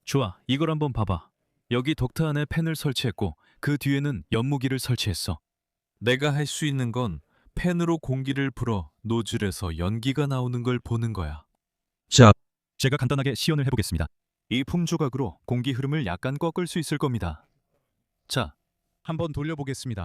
좋아, 이걸 한번 봐봐. 여기 덕트 안에 팬을 설치했고 그 뒤에는 연무기를 설치했어. 내가 할 수 있는 건 팬으로 공기를 불어 노즐에서 연기가 나오는 걸 보는 거야. 자, 제가 간단하게 시연을 해보겠습니다. 이 품 조각으로 공기 흐름을 약간 꺾을 수 있을 겁니다. 자, 한번 돌려보겠습니다.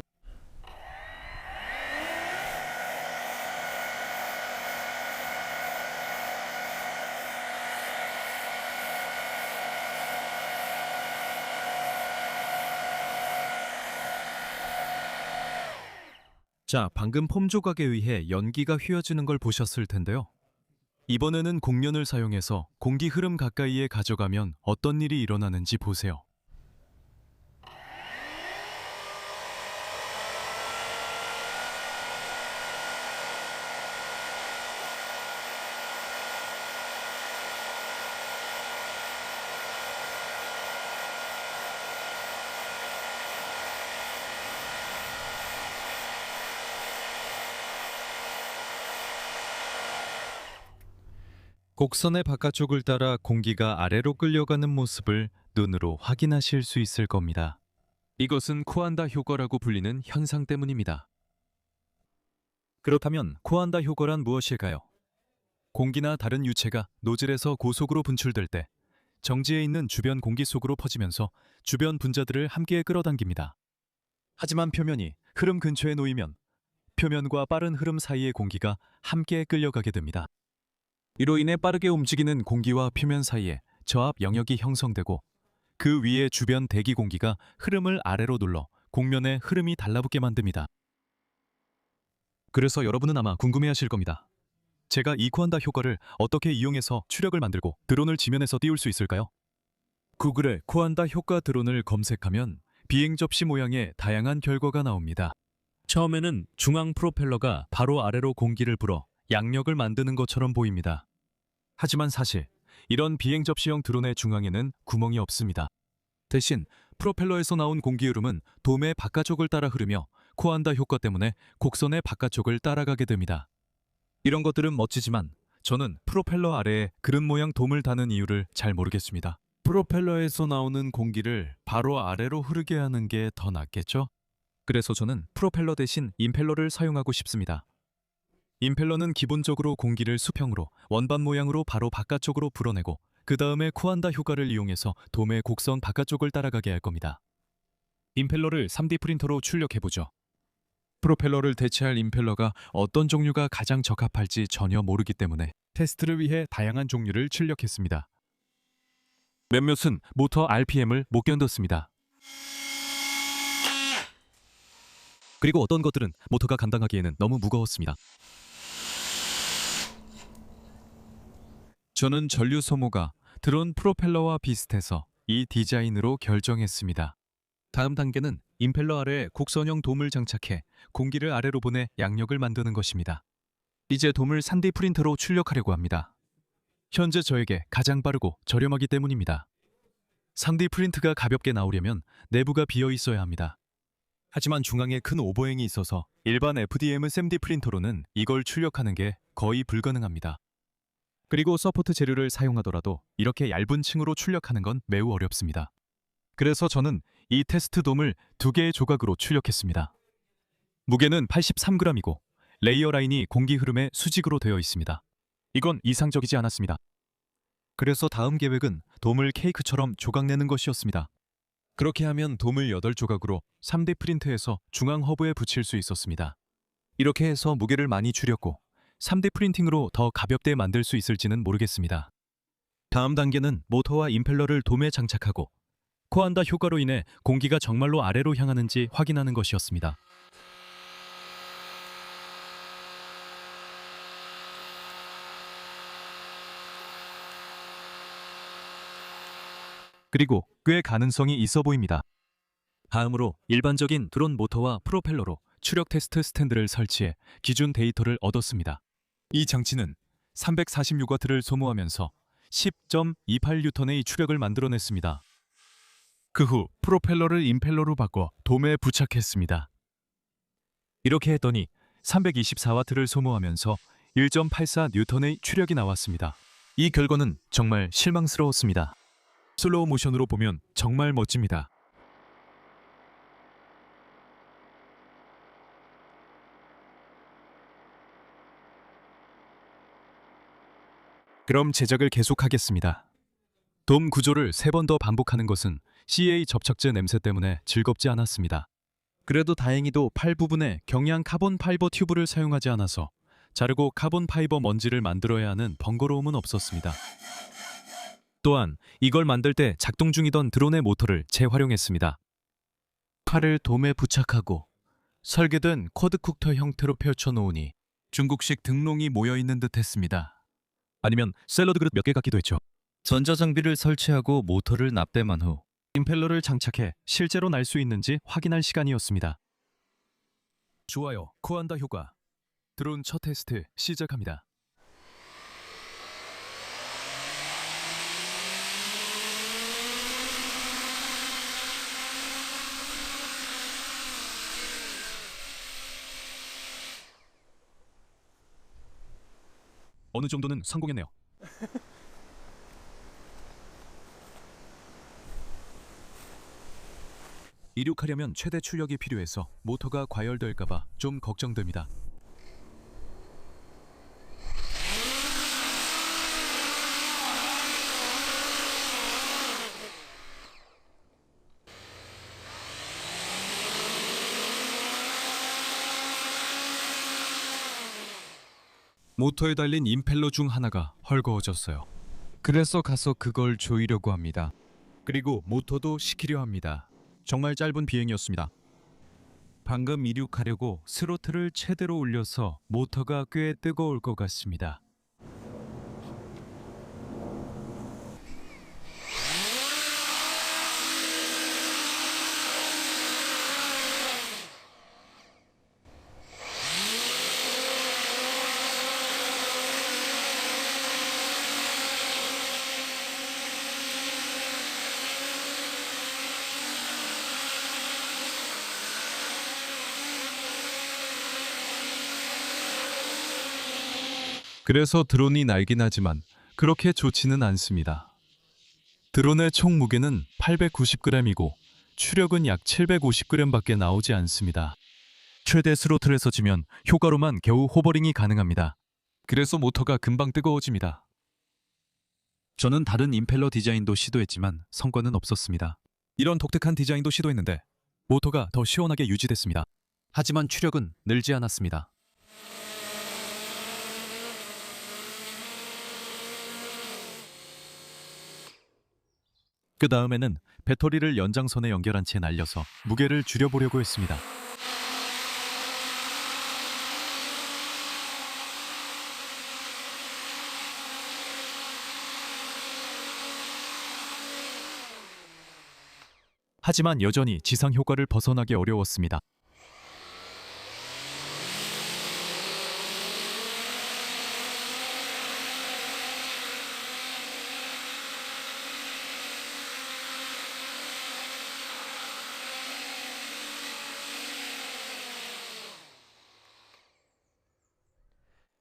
자, 방금 폼 조각에 의해 연기가 휘어지는 걸 보셨을 텐데요. 이번에는 곡면을 사용해서 공기 흐름 가까이에 가져가면 어떤 일이 일어나는지 보세요. 곡선의 바깥쪽을 따라 공기가 아래로 끌려가는 모습을 눈으로 확인하실 수 있을 겁니다. 이것은 코안다 효과라고 불리는 현상 때문입니다. 그렇다면 코안다 효과란 무엇일까요? 공기나 다른 유체가 노즐에서 고속으로 분출될 때 정지해 있는 주변 공기 속으로 퍼지면서 주변 분자들을 함께 끌어당깁니다. 하지만 표면이 흐름 근처에 놓이면 표면과 빠른 흐름 사이의 공기가 함께 끌려가게 됩니다. 이로 인해 빠르게 움직이는 공기와 표면 사이에 저압 영역이 형성되고 그 위에 주변 대기 공기가 흐름을 아래로 눌러 곡면에 흐름이 달라붙게 만듭니다. 그래서 여러분은 아마 궁금해하실 겁니다. 제가 이 코안다 효과를 어떻게 이용해서 추력을 만들고 드론을 지면에서 띄울 수 있을까요? 구글에 코안다 효과 드론을 검색하면 비행 접시 모양의 다양한 결과가 나옵니다. 처음에는 중앙 프로펠러가 바로 아래로 공기를 불어 양력을 만드는 것처럼 보입니다. 하지만 사실 이런 비행 접시형 드론의 중앙에는 구멍이 없습니다. 대신 프로펠러에서 나온 공기 흐름은 돔의 바깥쪽을 따라 흐르며 코안다 효과 때문에 곡선의 바깥쪽을 따라가게 됩니다. 이런 것들은 멋지지만 저는 프로펠러 아래에 그릇 모양 돔을 다는 이유를 잘 모르겠습니다. 프로펠러에서 나오는 공기를 바로 아래로 흐르게 하는 게 더 낫겠죠? 그래서 저는 프로펠러 대신 임펠러를 사용하고 싶습니다. 임펠러는 기본적으로 공기를 수평으로 원반 모양으로 바로 바깥쪽으로 불어내고 그 다음에 코안다 효과를 이용해서 돔의 곡선 바깥쪽을 따라가게 할 겁니다. 임펠러를 3D 프린터로 출력해보죠. 프로펠러를 대체할 임펠러가 어떤 종류가 가장 적합할지 전혀 모르기 때문에 테스트를 위해 다양한 종류를 출력했습니다. 몇몇은 모터 RPM을 못 견뎠습니다. 그리고 어떤 것들은 모터가 감당하기에는 너무 무거웠습니다. 저는 전류 소모가 드론 프로펠러와 비슷해서 이 디자인으로 결정했습니다. 다음 단계는 임펠러 아래에 곡선형 돔을 장착해 공기를 아래로 보내 양력을 만드는 것입니다. 이제 돔을 3D 프린터로 출력하려고 합니다. 현재 저에게 가장 빠르고 저렴하기 때문입니다. 3D 프린트가 가볍게 나오려면 내부가 비어 있어야 합니다. 하지만 중앙에 큰 오버행이 있어서 일반 FDM 3D 프린터로는 이걸 출력하는 게 거의 불가능합니다. 그리고 서포트 재료를 사용하더라도 이렇게 얇은 층으로 출력하는 건 매우 어렵습니다. 그래서 저는 이 테스트 돔을 2개의 조각으로 출력했습니다. 무게는 83g이고 레이어 라인이 공기 흐름의 수직으로 되어 있습니다. 이건 이상적이지 않았습니다. 그래서 다음 계획은 돔을 케이크처럼 조각내는 것이었습니다. 그렇게 하면 돔을 8조각으로 3D 프린트해서 중앙 허브에 붙일 수 있었습니다. 이렇게 해서 무게를 많이 줄였고 3D 프린팅으로 더 가볍게 만들 수 있을지는 모르겠습니다. 다음 단계는 모터와 임펠러를 돔에 장착하고 코안다 효과로 인해 공기가 정말로 아래로 향하는지 확인하는 것이었습니다. 그리고 꽤 가능성이 있어 보입니다. 다음으로 일반적인 드론 모터와 프로펠러로 추력 테스트 스탠드를 설치해 기준 데이터를 얻었습니다. 이 장치는 346W를 소모하면서 10.28N의 추력을 만들어냈습니다. 그 후 프로펠러를 임펠러로 바꿔 돔에 부착했습니다. 이렇게 했더니 324W를 소모하면서 1.84N의 추력이 나왔습니다. 이 결과는 정말 실망스러웠습니다. 슬로우 모션으로 보면 정말 멋집니다. 그럼 제작을 계속하겠습니다. 돔 구조를 3번 더 반복하는 것은 CA 접착제 냄새 때문에 즐겁지 않았습니다. 그래도 다행히도 팔 부분에 경량 카본 파이버 튜브를 사용하지 않아서 자르고 카본 파이버 먼지를 만들어야 하는 번거로움은 없었습니다. 또한 이걸 만들 때 작동 중이던 드론의 모터를 재활용했습니다. 팔을 돔에 부착하고 설계된 쿼드쿡터 형태로 펼쳐놓으니 중국식 등롱이 모여있는 듯 했습니다. 아니면 샐러드 그릇 몇 개 같기도 했죠. 전자장비를 설치하고 모터를 납땜한 후 임펠러를 장착해 실제로 날 수 있는지 확인할 시간이었습니다. 좋아요. 코안다 효과. 드론 첫 테스트 시작합니다. 어느 정도는 성공했네요. 이륙하려면 최대 출력이 필요해서 모터가 과열될까봐 좀 걱정됩니다. 모터에 달린 임펠러 중 하나가 헐거워졌어요. 그래서 가서 그걸 조이려고 합니다. 그리고 모터도 식히려 합니다. 정말 짧은 비행이었습니다. 방금 이륙하려고 스로틀을 최대로 올려서 모터가 꽤 뜨거울 것 같습니다. 그래서 드론이 날긴 하지만 그렇게 좋지는 않습니다. 드론의 총 무게는 890g이고 추력은 약 750g밖에 나오지 않습니다. 최대 스로틀에서 지면 효과로만 겨우 호버링이 가능합니다. 그래서 모터가 금방 뜨거워집니다. 저는 다른 임펠러 디자인도 시도했지만 성과는 없었습니다. 이런 독특한 디자인도 시도했는데 모터가 더 시원하게 유지됐습니다. 하지만 추력은 늘지 않았습니다. 그 다음에는 배터리를 연장선에 연결한 채 날려서 무게를 줄여보려고 했습니다. 하지만 여전히 지상 효과를 벗어나기 어려웠습니다.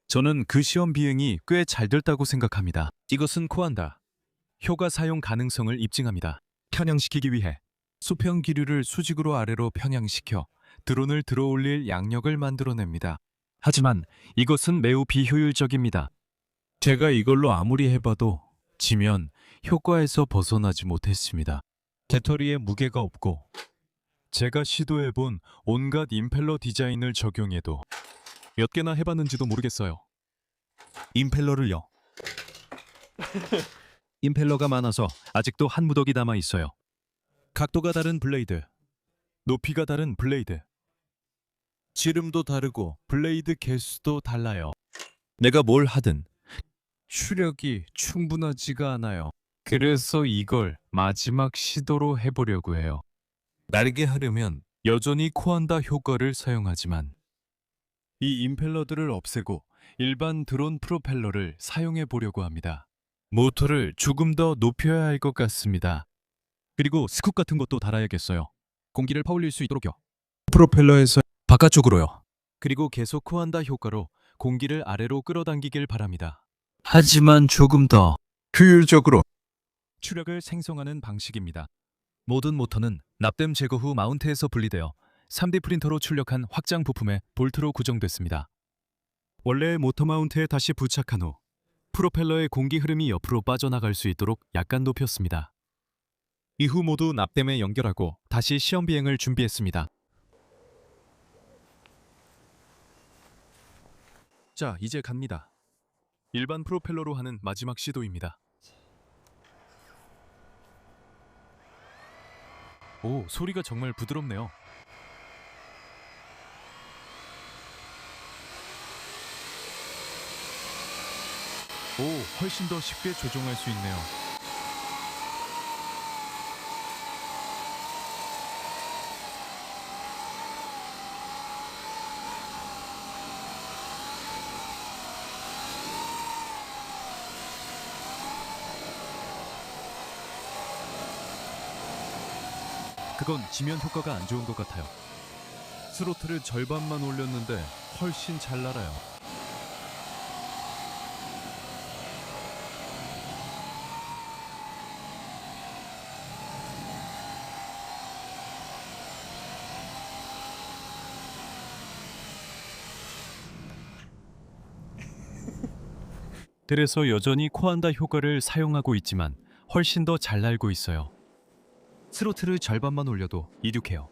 저는 그 시험 비행이 꽤 잘 됐다고 생각합니다. 이것은 코안다 효과 사용 가능성을 입증합니다. 편향시키기 위해 수평 기류를 수직으로 아래로 편향시켜 드론을 들어올릴 양력을 만들어냅니다. 하지만 이것은 매우 비효율적입니다. 제가 이걸로 아무리 해봐도 지면 효과에서 벗어나지 못했습니다. 배터리에 무게가 없고 제가 시도해본 온갖 임펠러 디자인을 적용해도 몇 개나 해봤는지도 모르겠어요. 임펠러를요. 임펠러가 많아서 아직도 한 무더기 남아 있어요. 각도가 다른 블레이드, 높이가 다른 블레이드, 지름도 다르고 블레이드 개수도 달라요. 내가 뭘 하든 추력이 충분하지가 않아요. 그래서 이걸 마지막 시도로 해보려고 해요. 날게 하려면 여전히 코안다 효과를 사용하지만 이 임펠러들을 없애고 일반 드론 프로펠러를 사용해 보려고 합니다. 모터를 조금 더 높여야 할 것 같습니다. 그리고 스쿱 같은 것도 달아야겠어요. 공기를 퍼올릴 수 있도록요. 프로펠러에서 바깥쪽으로요. 그리고 계속 코안다 효과로 공기를 아래로 끌어당기길 바랍니다. 하지만 조금 더 효율적으로 추력을 생성하는 방식입니다. 모든 모터는 납땜 제거 후 마운트에서 분리되어 3D 프린터로 출력한 확장 부품에 볼트로 구정됐습니다. 원래의 모터 마운트에 다시 부착한 후 프로펠러의 공기 흐름이 옆으로 빠져나갈 수 있도록 약간 높였습니다. 이후 모두 납땜에 연결하고 다시 시험 비행을 준비했습니다. 자, 이제 갑니다. 일반 프로펠러로 하는 마지막 시도입니다. 오, 소리가 정말 부드럽네요. 오, 훨씬 더 쉽게 조종할 수 있네요. 그건 지면 효과가 안 좋은 것 같아요. 스로틀을 절반만 올렸는데 훨씬 잘 날아요. 그래서 여전히 코안다 효과를 사용하고 있지만 훨씬 더 잘 날고 있어요. 스로틀을 절반만 올려도 이륙해요.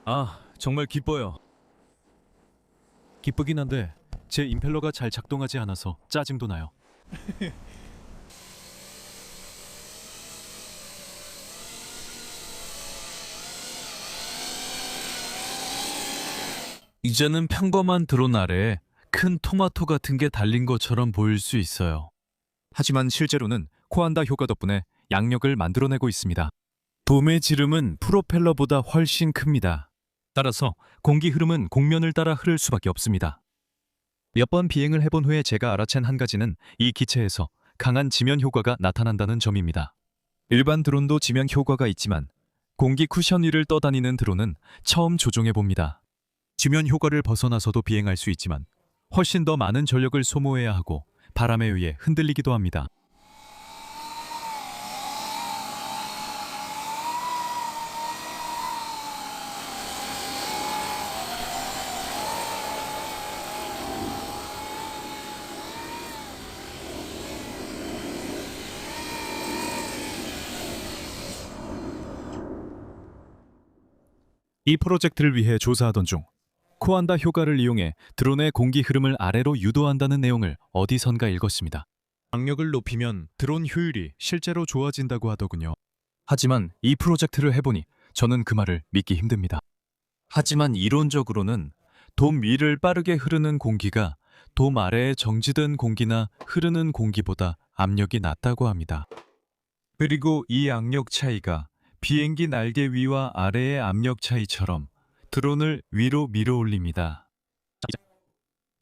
아, 정말 기뻐요. 기쁘긴 한데 제 임펠러가 잘 작동하지 않아서 짜증도 나요. 이제는 평범한 드론 아래에 큰 토마토 같은 게 달린 것처럼 보일 수 있어요. 하지만 실제로는 코안다 효과 덕분에 양력을 만들어내고 있습니다. 돔의 지름은 프로펠러보다 훨씬 큽니다. 따라서 공기 흐름은 공면을 따라 흐를 수밖에 없습니다. 몇 번 비행을 해본 후에 제가 알아챈 한 가지는 이 기체에서 강한 지면 효과가 나타난다는 점입니다. 일반 드론도 지면 효과가 있지만 공기 쿠션 위를 떠다니는 드론은 처음 조종해 봅니다. 지면 효과를 벗어나서도 비행할 수 있지만 훨씬 더 많은 전력을 소모해야 하고 바람에 의해 흔들리기도 합니다. 이 프로젝트를 위해 조사하던 중 코안다 효과를 이용해 드론의 공기 흐름을 아래로 유도한다는 내용을 어디선가 읽었습니다. 악력을 높이면 드론 효율이 실제로 좋아진다고 하더군요. 하지만 이 프로젝트를 해보니 저는 그 말을 믿기 힘듭니다. 하지만 이론적으로는 돔 위를 빠르게 흐르는 공기가 돔 아래에 정지된 공기나 흐르는 공기보다 압력이 낮다고 합니다. 그리고 이 압력 차이가 비행기 날개 위와 아래의 압력 차이처럼 드론을 위로 밀어올립니다.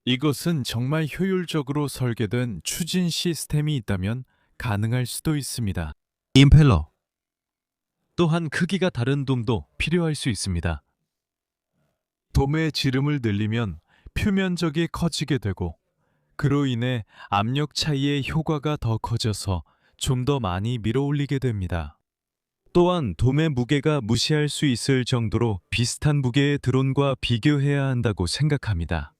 이것은 정말 효율적으로 설계된 추진 시스템이 있다면 가능할 수도 있습니다. 임펠러 또한 크기가 다른 돔도 필요할 수 있습니다. 돔의 지름을 늘리면 표면적이 커지게 되고 그로 인해 압력 차이의 효과가 더 커져서 좀 더 많이 밀어올리게 됩니다. 또한 돔의 무게가 무시할 수 있을 정도로 비슷한 무게의 드론과 비교해야 한다고 생각합니다.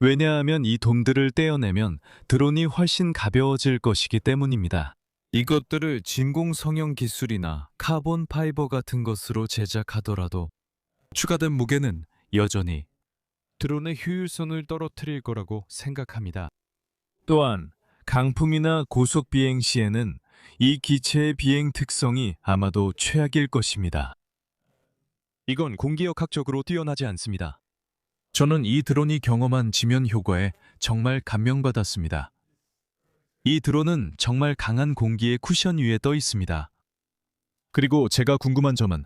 왜냐하면 이 돔들을 떼어내면 드론이 훨씬 가벼워질 것이기 때문입니다. 이것들을 진공 성형 기술이나 카본 파이버 같은 것으로 제작하더라도 추가된 무게는 여전히 드론의 효율성을 떨어뜨릴 거라고 생각합니다. 또한 강풍이나 고속 비행 시에는 이 기체의 비행 특성이 아마도 최악일 것입니다. 이건 공기역학적으로 뛰어나지 않습니다. 저는 이 드론이 경험한 지면 효과에 정말 감명받았습니다. 이 드론은 정말 강한 공기의 쿠션 위에 떠 있습니다. 그리고 제가 궁금한 점은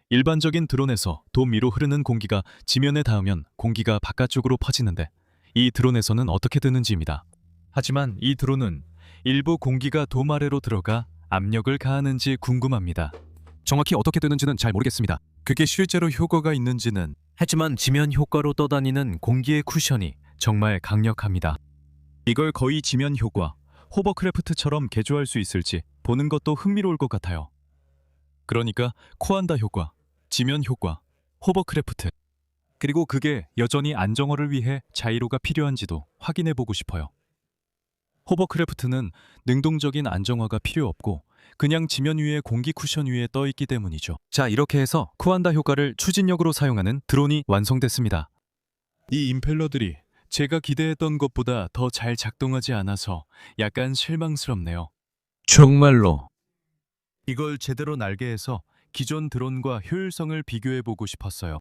일반적인 드론에서 돔 위로 흐르는 공기가 지면에 닿으면 공기가 바깥쪽으로 퍼지는데 이 드론에서는 어떻게 되는지입니다. 하지만 이 드론은 일부 공기가 돔 아래로 들어가 압력을 가하는지 궁금합니다. 정확히 어떻게 되는지는 잘 모르겠습니다. 그게 실제로 효과가 있는지는. 하지만 지면 효과로 떠다니는 공기의 쿠션이 정말 강력합니다. 이걸 거의 지면 효과 호버크래프트처럼 개조할 수 있을지 보는 것도 흥미로울 것 같아요. 그러니까 코안다 효과, 지면 효과, 호버크래프트. 그리고 그게 여전히 안정화를 위해 자이로가 필요한지도 확인해 보고 싶어요. 호버크래프트는 능동적인 안정화가 필요 없고 그냥 지면 위에 공기 쿠션 위에 떠 있기 때문이죠. 자, 이렇게 해서 쿠안다 효과를 추진력으로 사용하는 드론이 완성됐습니다. 이 임펠러들이 제가 기대했던 것보다 더 잘 작동하지 않아서 약간 실망스럽네요. 정말로 이걸 제대로 날게 해서 기존 드론과 효율성을 비교해 보고 싶었어요.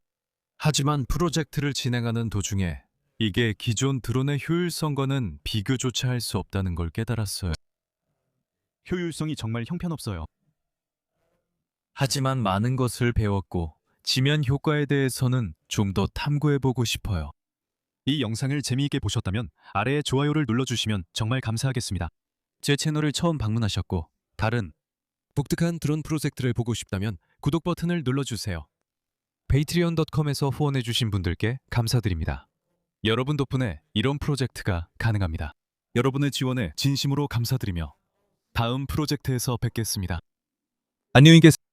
하지만 프로젝트를 진행하는 도중에 이게 기존 드론의 효율성과는 비교조차 할 수 없다는 걸 깨달았어요. 효율성이 정말 형편없어요. 하지만 많은 것을 배웠고 지면 효과에 대해서는 좀 더 탐구해 보고 싶어요. 이 영상을 재미있게 보셨다면 아래에 좋아요를 눌러주시면 정말 감사하겠습니다. 제 채널을 처음 방문하셨고 다른 독특한 드론 프로젝트를 보고 싶다면 구독 버튼을 눌러주세요. patreon.com에서 후원해주신 분들께 감사드립니다. 여러분 덕분에 이런 프로젝트가 가능합니다. 여러분의 지원에 진심으로 감사드리며 다음 프로젝트에서 뵙겠습니다. 안녕히 계세요.